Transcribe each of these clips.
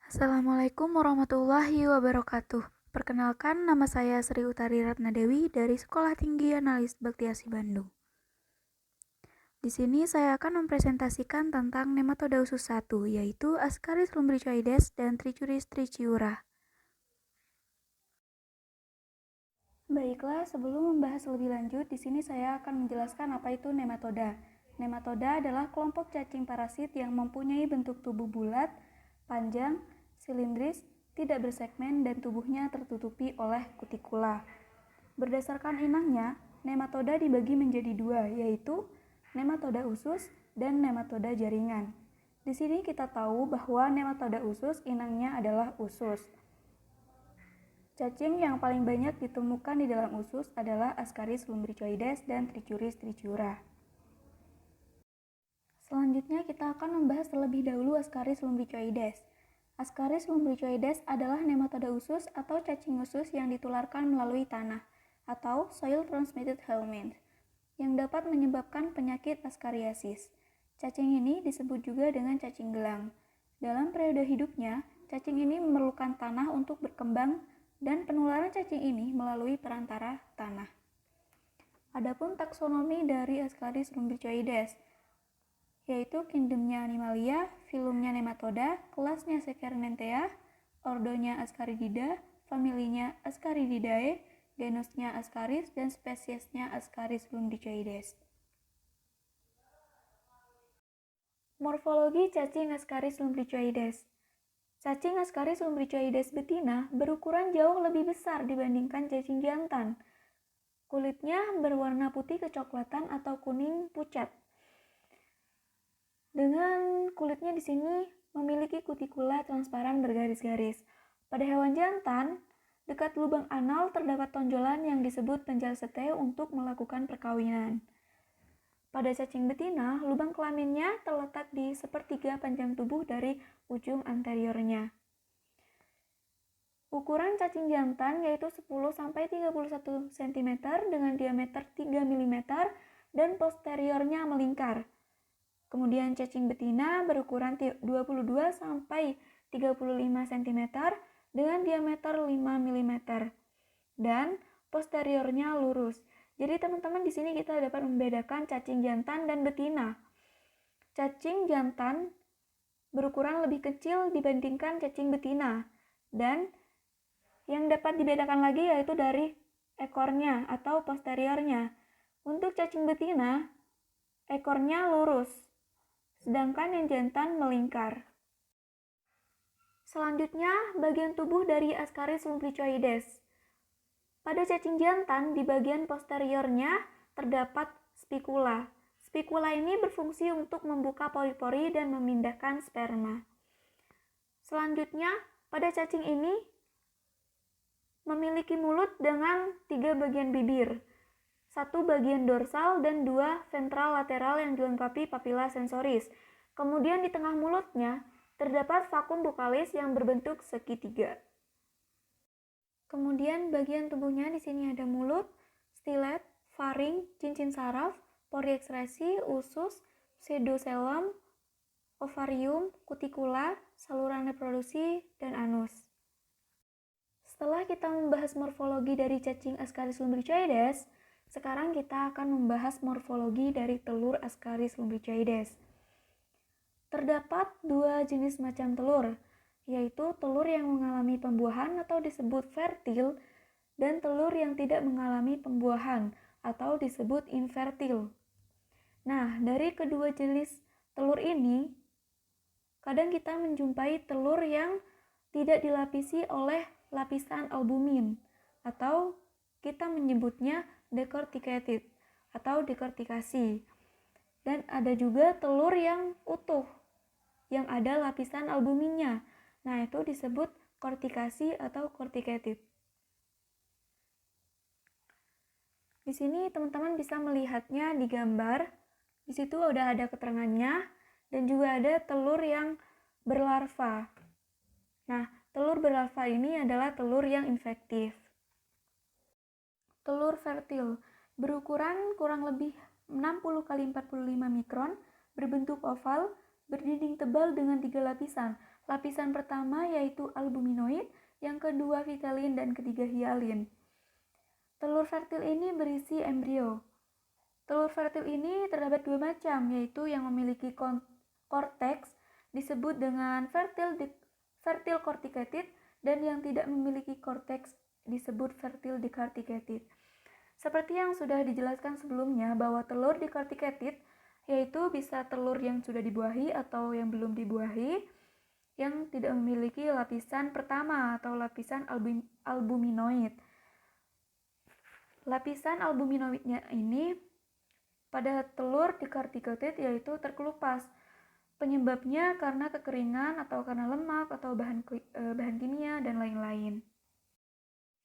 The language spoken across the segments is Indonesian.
Assalamualaikum warahmatullahi wabarakatuh. Perkenalkan, nama saya Sri Utari Ratnadewi dari Sekolah Tinggi Analis Baktiasi Bandung. Di sini saya akan mempresentasikan tentang nematoda usus 1, yaitu Ascaris lumbricoides dan Trichuris trichiura. Baiklah, sebelum membahas lebih lanjut, di sini saya akan menjelaskan apa itu nematoda. Nematoda adalah kelompok cacing parasit yang mempunyai bentuk tubuh bulat, panjang, silindris, tidak bersegmen, dan tubuhnya tertutupi oleh kutikula. Berdasarkan inangnya, nematoda dibagi menjadi dua, yaitu nematoda usus dan nematoda jaringan. Di sini kita tahu bahwa nematoda usus inangnya adalah usus. Cacing yang paling banyak ditemukan di dalam usus adalah Ascaris lumbricoides dan Trichuris trichiura. Selanjutnya kita akan membahas terlebih dahulu Ascaris lumbricoides. Ascaris lumbricoides adalah nematoda usus atau cacing usus yang ditularkan melalui tanah atau soil transmitted helminth yang dapat menyebabkan penyakit askariasis. Cacing ini disebut juga dengan cacing gelang. Dalam periode hidupnya, cacing ini memerlukan tanah untuk berkembang dan penularan cacing ini melalui perantara tanah. Adapun taksonomi dari Ascaris lumbricoides, yaitu kingdomnya Animalia, filumnya Nematoda, kelasnya Secernentea, ordonya Ascaridida, familinya Ascarididae, genusnya Ascaris, dan spesiesnya Ascaris lumbricoides. Morfologi cacing Ascaris lumbricoides. Cacing Ascaris lumbricoides betina berukuran jauh lebih besar dibandingkan cacing jantan. Kulitnya berwarna putih kecoklatan atau kuning pucat. Dengan kulitnya di sini memiliki kutikula transparan bergaris-garis. Pada hewan jantan, dekat lubang anal terdapat tonjolan yang disebut penjal sete untuk melakukan perkawinan. Pada cacing betina, lubang kelaminnya terletak di sepertiga panjang tubuh dari ujung anteriornya. Ukuran cacing jantan yaitu 10-31 cm dengan diameter 3 mm dan posteriornya melingkar. Kemudian cacing betina berukuran 22-35 cm dengan diameter 5 mm dan posteriornya lurus. Jadi teman-teman di sini kita dapat membedakan cacing jantan dan betina. Cacing jantan berukuran lebih kecil dibandingkan cacing betina dan yang dapat dibedakan lagi yaitu dari ekornya atau posteriornya. Untuk cacing betina, ekornya lurus, sedangkan yang jantan melingkar. Selanjutnya, bagian tubuh dari Ascaris lumbricoides. Pada cacing jantan, di bagian posteriornya terdapat spikula. Spikula ini berfungsi untuk membuka pori-pori dan memindahkan sperma. Selanjutnya, pada cacing ini memiliki mulut dengan 3 bagian bibir, 1 bagian dorsal dan 2 ventral lateral yang dilengkapi papilla sensoris. Kemudian di tengah mulutnya terdapat vakum bukalis yang berbentuk segitiga. Kemudian bagian tubuhnya di sini ada mulut, stilet, faring, cincin saraf, pori ekskresi, usus, pseudocelum, ovarium, kutikula, saluran reproduksi, dan anus. Setelah kita membahas morfologi dari cacing Ascaris lumbricoides, sekarang kita akan membahas morfologi dari telur Ascaris lumbricoides. Terdapat 2 jenis macam telur, yaitu telur yang mengalami pembuahan atau disebut fertil dan telur yang tidak mengalami pembuahan atau disebut infertil. Nah, dari kedua jenis telur ini, kadang kita menjumpai telur yang tidak dilapisi oleh lapisan albumin atau kita menyebutnya decorticated atau decortikasi. Dan ada juga telur yang utuh yang ada lapisan albuminnya. Nah, itu disebut kortikasi atau corticated. Di sini teman-teman bisa melihatnya di gambar. Di situ udah ada keterangannya dan juga ada telur yang berlarva. Nah, telur berlarva ini adalah telur yang infektif. Telur fertil berukuran kurang lebih 60 x 45 mikron, berbentuk oval, berdinding tebal dengan 3 lapisan. Lapisan pertama yaitu albuminoid, yang kedua vitelin, dan ketiga hialin. Telur fertil ini berisi embrio. Telur fertil ini terdapat dua macam, yaitu yang memiliki korteks disebut dengan fertil corticated, dan yang tidak memiliki korteks disebut fertil decorticated. Seperti yang sudah dijelaskan sebelumnya, bahwa telur decorticated yaitu bisa telur yang sudah dibuahi atau yang belum dibuahi, yang tidak memiliki lapisan pertama atau lapisan albuminoid. Lapisan albuminoidnya ini pada telur decorticated yaitu terkelupas. Penyebabnya karena kekeringan atau karena lemak atau bahan kimia dan lain-lain.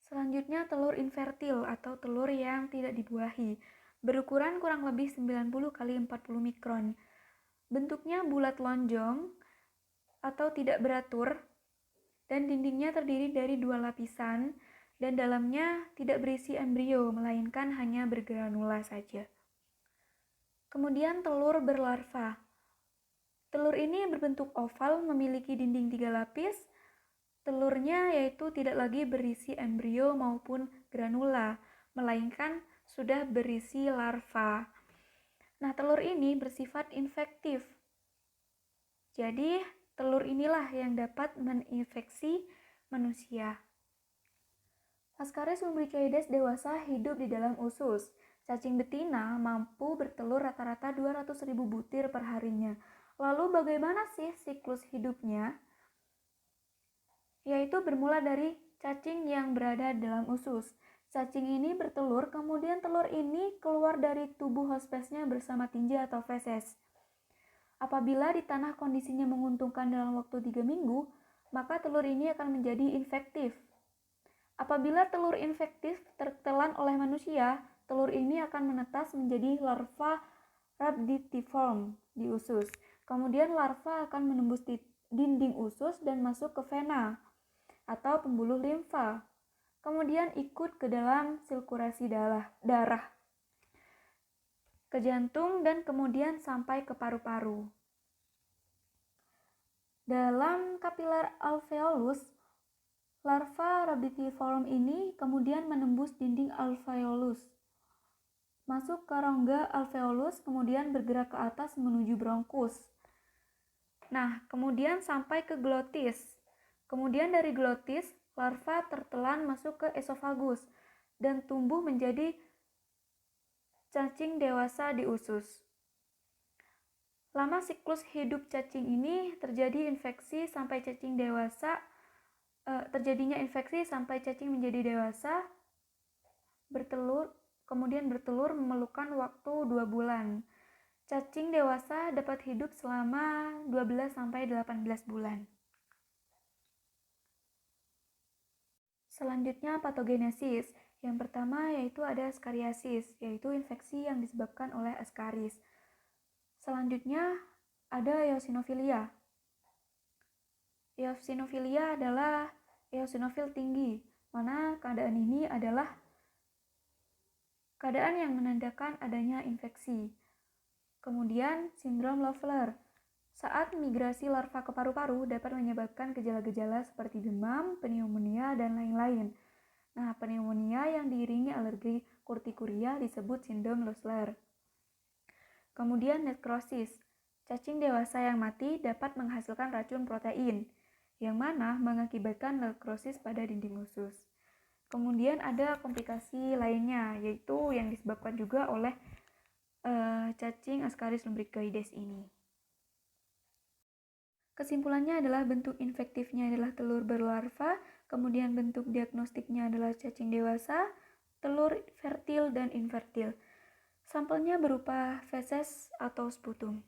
Selanjutnya telur infertil atau telur yang tidak dibuahi, berukuran kurang lebih 90 x 40 mikron. Bentuknya bulat lonjong atau tidak beratur, dan dindingnya terdiri dari dua lapisan, dan dalamnya tidak berisi embrio, melainkan hanya bergranula saja. Kemudian telur berlarva. Telur ini berbentuk oval, memiliki dinding 3 lapis. Telurnya yaitu tidak lagi berisi embrio maupun granula, melainkan sudah berisi larva. Nah, telur ini bersifat infektif. Jadi, telur inilah yang dapat menginfeksi manusia. Ascaris lumbricoides dewasa hidup di dalam usus. Cacing betina mampu bertelur rata-rata 200.000 butir per harinya. Lalu bagaimana sih siklus hidupnya? Yaitu bermula dari cacing yang berada dalam usus. Cacing ini bertelur, kemudian telur ini keluar dari tubuh hospesnya bersama tinja atau feses. Apabila di tanah kondisinya menguntungkan dalam waktu 3 minggu, maka telur ini akan menjadi infektif. Apabila telur infektif tertelan oleh manusia, telur ini akan menetas menjadi larva rhabditiform di usus. Kemudian larva akan menembus dinding usus dan masuk ke vena atau pembuluh limfa. Kemudian ikut ke dalam sirkulasi darah, ke jantung, dan kemudian sampai ke paru-paru. Dalam kapiler alveolus, larva rhabditiform ini kemudian menembus dinding alveolus, masuk ke rongga alveolus, kemudian bergerak ke atas menuju bronkus. Nah, kemudian sampai ke glotis. Kemudian dari glotis, larva tertelan masuk ke esofagus dan tumbuh menjadi cacing dewasa di usus. Lama siklus hidup cacing ini terjadinya infeksi sampai cacing menjadi dewasa, kemudian bertelur memerlukan waktu 2 bulan. Cacing dewasa dapat hidup selama 12-18 bulan. Selanjutnya patogenesis. Yang pertama yaitu ada Ascariasis, yaitu infeksi yang disebabkan oleh Ascaris. Selanjutnya ada eosinofilia. Eosinofilia adalah eosinofil tinggi, mana keadaan ini adalah keadaan yang menandakan adanya infeksi. Kemudian sindrom Loeffler. Saat migrasi larva ke paru-paru dapat menyebabkan gejala-gejala seperti demam, pneumonia, dan lain-lain. Nah, pneumonia yang diiringi alergi kurtikuria disebut sindrom Loeffler. Kemudian nekrosis. Cacing dewasa yang mati dapat menghasilkan racun protein, yang mana mengakibatkan nekrosis pada dinding usus. Kemudian ada komplikasi lainnya, yaitu yang disebabkan juga oleh cacing Ascaris lumbricoides ini. Kesimpulannya adalah bentuk infektifnya adalah telur berlarva, kemudian bentuk diagnostiknya adalah cacing dewasa, telur fertil dan infertil. Sampelnya berupa feses atau sputum.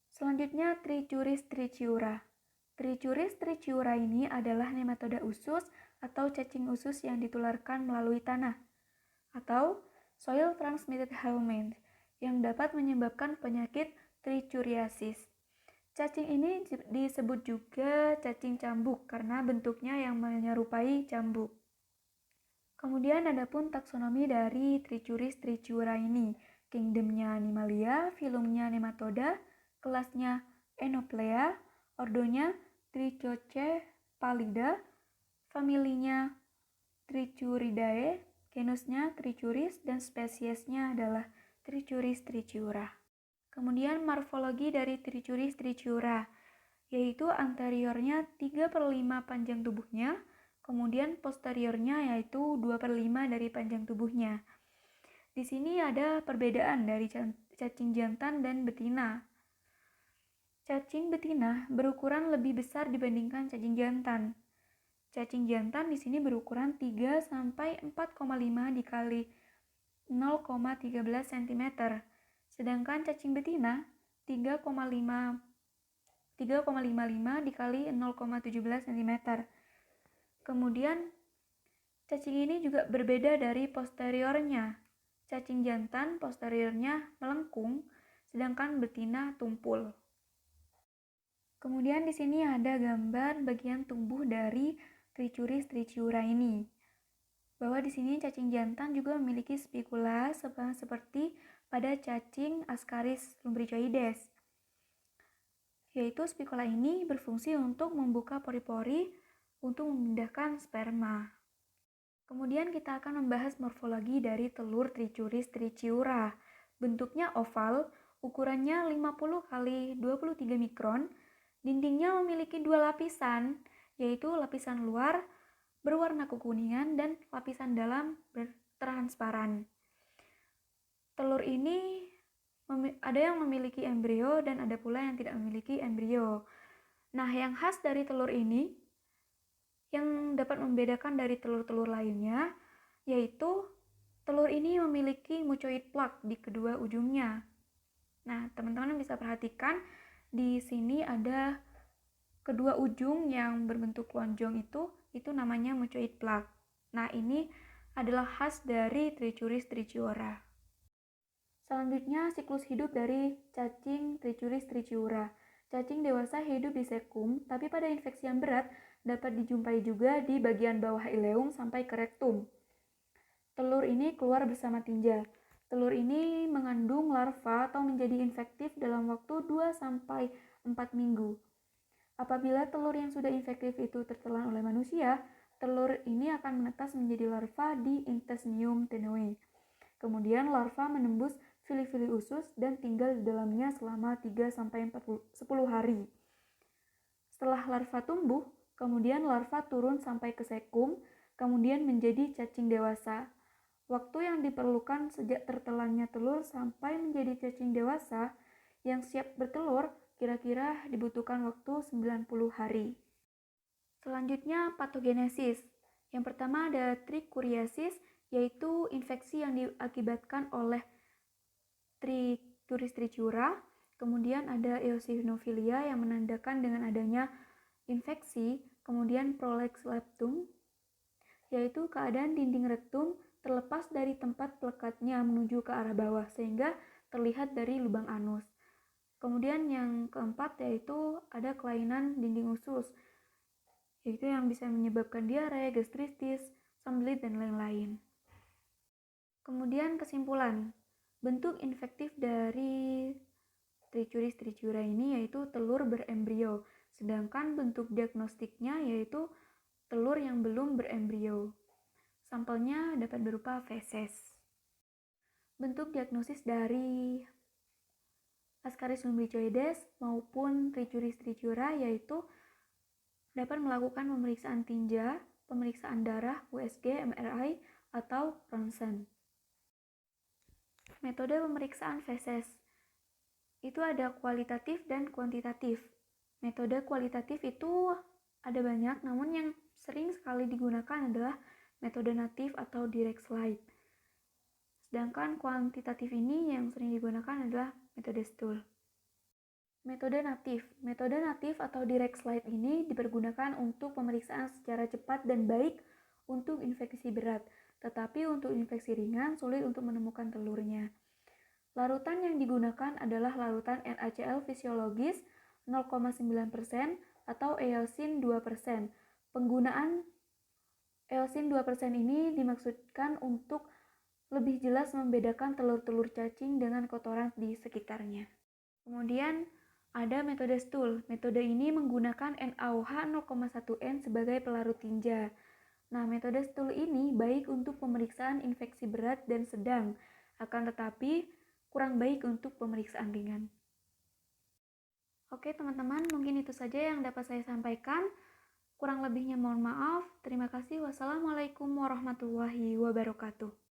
Selanjutnya Trichuris trichiura. Trichuris trichiura ini adalah nematoda usus atau cacing usus yang ditularkan melalui tanah atau soil transmitted helminth yang dapat menyebabkan penyakit trichuriasis. Cacing ini disebut juga cacing cambuk karena bentuknya yang menyerupai cambuk. Kemudian adapun taksonomi dari Trichuris trichiura ini, kingdomnya Animalia, filumnya Nematoda, kelasnya Enoplea, ordonya Trichocephalida, familinya Trichuridae, genusnya Trichuris, dan spesiesnya adalah Trichuris trichiura. Kemudian morfologi dari Trichuris trichiura, yaitu anteriornya 3/5 panjang tubuhnya, kemudian posteriornya yaitu 2/5 dari panjang tubuhnya. Di sini ada perbedaan dari cacing jantan dan betina. Cacing betina berukuran lebih besar dibandingkan cacing jantan. Cacing jantan di sini berukuran 3 sampai 4,5 dikali 0,13 cm. Sedangkan cacing betina 3,55 dikali 0,17 cm. Kemudian cacing ini juga berbeda dari posteriornya. Cacing jantan posteriornya melengkung, sedangkan betina tumpul. Kemudian di sini ada gambar bagian tubuh dari Trichuris trichiura ini. Bahwa di sini cacing jantan juga memiliki spikula seperti pada cacing Ascaris lumbricoides. Yaitu spikula ini berfungsi untuk membuka pori-pori untuk memindahkan sperma. Kemudian kita akan membahas morfologi dari telur Trichuris trichiura. Bentuknya oval, ukurannya 50 x 23 mikron. Dindingnya memiliki 2 lapisan, yaitu lapisan luar berwarna kekuningan dan lapisan dalam bertransparan. Telur ini ada yang memiliki embrio dan ada pula yang tidak memiliki embrio. Nah, yang khas dari telur ini, yang dapat membedakan dari telur-telur lainnya, yaitu telur ini memiliki mucoid plak di kedua ujungnya. Nah, teman-teman bisa perhatikan di sini ada kedua ujung yang berbentuk lonjong itu namanya mucoid plak. Nah, ini adalah khas dari Trichuris trichiura. Selanjutnya, siklus hidup dari cacing Trichuris trichiura. Cacing dewasa hidup di sekum, tapi pada infeksi yang berat dapat dijumpai juga di bagian bawah ileum sampai ke rektum. Telur ini keluar bersama tinja. Telur ini mengandung larva atau menjadi infektif dalam waktu 2-4 minggu. Apabila telur yang sudah infektif itu tertelan oleh manusia, telur ini akan menetas menjadi larva di Intestinium tenuae. Kemudian larva menembus fili-fili usus dan tinggal di dalamnya selama 3-10 hari. Setelah larva tumbuh, kemudian larva turun sampai ke sekum, kemudian menjadi cacing dewasa. Waktu yang diperlukan sejak tertelannya telur sampai menjadi cacing dewasa yang siap bertelur kira-kira dibutuhkan waktu 90 hari. Selanjutnya patogenesis. Yang pertama ada trichuriasis, yaitu infeksi yang diakibatkan oleh Trichuris trichiura. Kemudian ada eosinophilia yang menandakan dengan adanya infeksi. Kemudian prolapse rectum, yaitu keadaan dinding rektum terlepas dari tempat pelekatnya menuju ke arah bawah sehingga terlihat dari lubang anus. Kemudian yang keempat yaitu ada kelainan dinding usus, yaitu yang bisa menyebabkan diare, gastritis, sembelit, dan lain-lain. Kemudian kesimpulan, bentuk infektif dari Trichuris trichiura ini yaitu telur berembrio, sedangkan bentuk diagnostiknya yaitu telur yang belum berembrio. Sampelnya dapat berupa feses. Bentuk diagnosis dari Ascaris lumbricoides maupun Trichuris trichiura yaitu dapat melakukan pemeriksaan tinja, pemeriksaan darah, USG, MRI, atau ronsen. Metode pemeriksaan feses itu ada kualitatif dan kuantitatif. Metode kualitatif itu ada banyak, namun yang sering sekali digunakan adalah metode natif atau direct slide. Sedangkan kuantitatif ini yang sering digunakan adalah metode stool. Metode natif atau direct slide ini dipergunakan untuk pemeriksaan secara cepat dan baik untuk infeksi berat, tetapi untuk infeksi ringan sulit untuk menemukan telurnya. Larutan yang digunakan adalah larutan NaCl fisiologis 0,9% atau eosin 2%. Penggunaan eosin 2% ini dimaksudkan untuk lebih jelas membedakan telur-telur cacing dengan kotoran di sekitarnya. Kemudian Ada metode stool. Metode ini menggunakan NaOH 0,1N sebagai pelarut tinja. Nah, metode stool ini baik untuk pemeriksaan infeksi berat dan sedang, akan tetapi kurang baik untuk pemeriksaan ringan. Oke teman-teman, mungkin itu saja yang dapat saya sampaikan. Kurang lebihnya mohon maaf. Terima kasih. Wassalamualaikum warahmatullahi wabarakatuh.